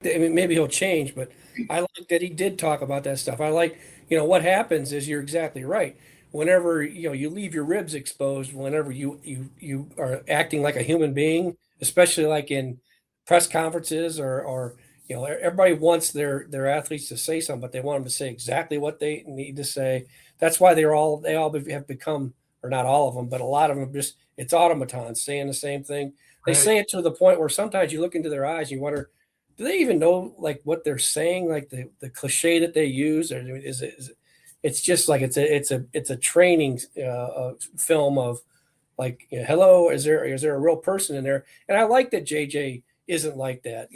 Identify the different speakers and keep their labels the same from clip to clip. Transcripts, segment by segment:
Speaker 1: I mean, maybe he'll change, but I like that he did talk about that stuff. I like, what happens is you're exactly right. Whenever, you leave your ribs exposed, whenever you are acting like a human being, especially like in press conferences or everybody wants their athletes to say something, but they want them to say exactly what they need to say. That's why they all have become, or not all of them, but a lot of them just it's automatons saying the same thing. They
Speaker 2: Right.
Speaker 1: say it to the point where sometimes you look into their eyes and you wonder, do they even know like what they're saying, like the cliche that they use, or is it it's just like it's a training film of like, hello, is there a real person in there? And I like that JJ isn't like that.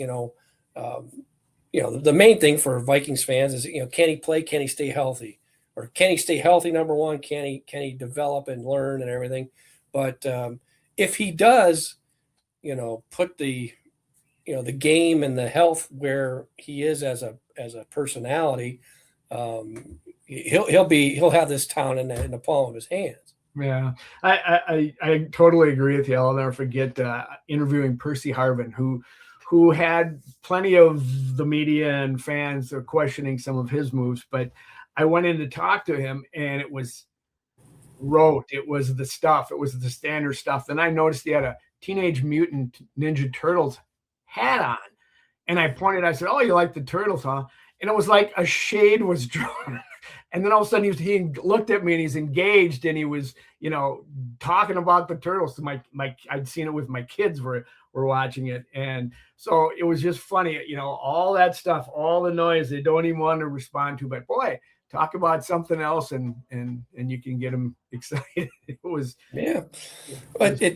Speaker 1: The main thing for Vikings fans is, can he play, can he stay healthy, or can he stay healthy, number one, can he develop and learn and everything. But if he does, put the game and the health where he is as a personality, he'll have this town in the palm of his hands.
Speaker 2: Yeah, I totally agree with you. I'll never forget interviewing Percy Harvin, who had plenty of the media and fans questioning some of his moves, but I went in to talk to him, and it was rote. It was the stuff. It was the standard stuff. Then I noticed he had a Teenage Mutant Ninja Turtles hat on, and I pointed. I said, "Oh, you like the turtles, huh?" And it was like a shade was drawn. And then all of a sudden he looked at me and he's engaged and he was, talking about the turtles. My I'd seen it with my kids were watching it. And so it was just funny, all that stuff, all the noise they don't even want to respond to. But boy, talk about something else and you can get them excited. It was
Speaker 1: Yeah,
Speaker 2: it
Speaker 1: but
Speaker 2: was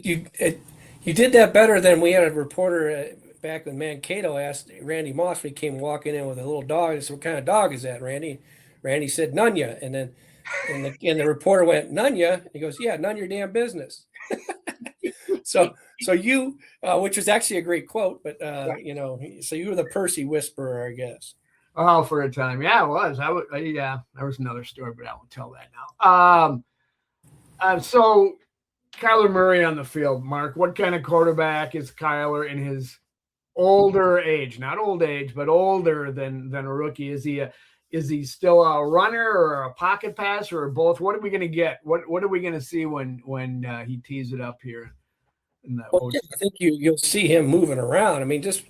Speaker 1: you did that better than we had a reporter back when Mankato asked Randy Moss when he came walking in with a little dog. I said, "What kind of dog is that, Randy?" Randy said, "Nunya," and then and the reporter went, "Nunya?" He goes, "Yeah, none your damn business." So you, which was actually a great quote, but so you were the Percy whisperer, I guess.
Speaker 2: oh, for a time. Yeah, it was. Yeah, there was another story, but I won't tell that now. So Kyler Murray on the field, Mark. What kind of quarterback is Kyler in his older age? Not old age, but older than a rookie. Is he still a runner or a pocket passer or both? What are we going to get? What are we going to see when he tees it up here in the
Speaker 1: Well, yeah,
Speaker 2: OT?
Speaker 1: I think you'll see him moving around. I mean, just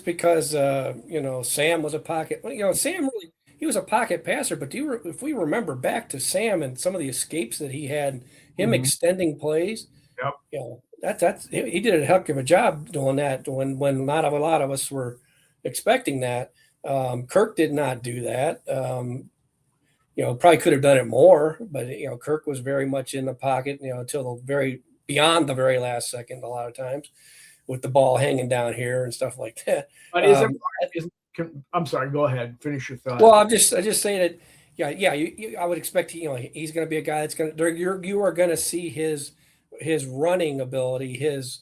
Speaker 1: because Sam was a pocket, well, Sam really he was a pocket passer, but if we remember back to Sam and some of the escapes that he had, him
Speaker 2: Mm-hmm.
Speaker 1: extending plays,
Speaker 2: Yep.
Speaker 1: that's he did a heck of a job doing that when not a lot of us were expecting that. Kirk did not do that. Probably could have done it more, but Kirk was very much in the pocket, until the very beyond the very last second a lot of times with the ball hanging down here and stuff like that.
Speaker 2: But is it?
Speaker 1: Um,
Speaker 2: Is, I'm sorry. Go ahead. Finish your thought.
Speaker 1: well, I just saying that, yeah. I would expect he's going to be a guy that's going to you are going to see his running ability, his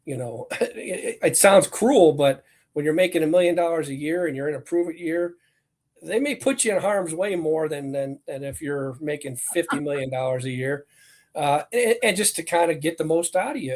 Speaker 1: it sounds cruel, but when you're making $1 million a year and you're in a prove it year, they may put you in harm's way more than if you're making $50 million a year, and just to kind of get the most out of you.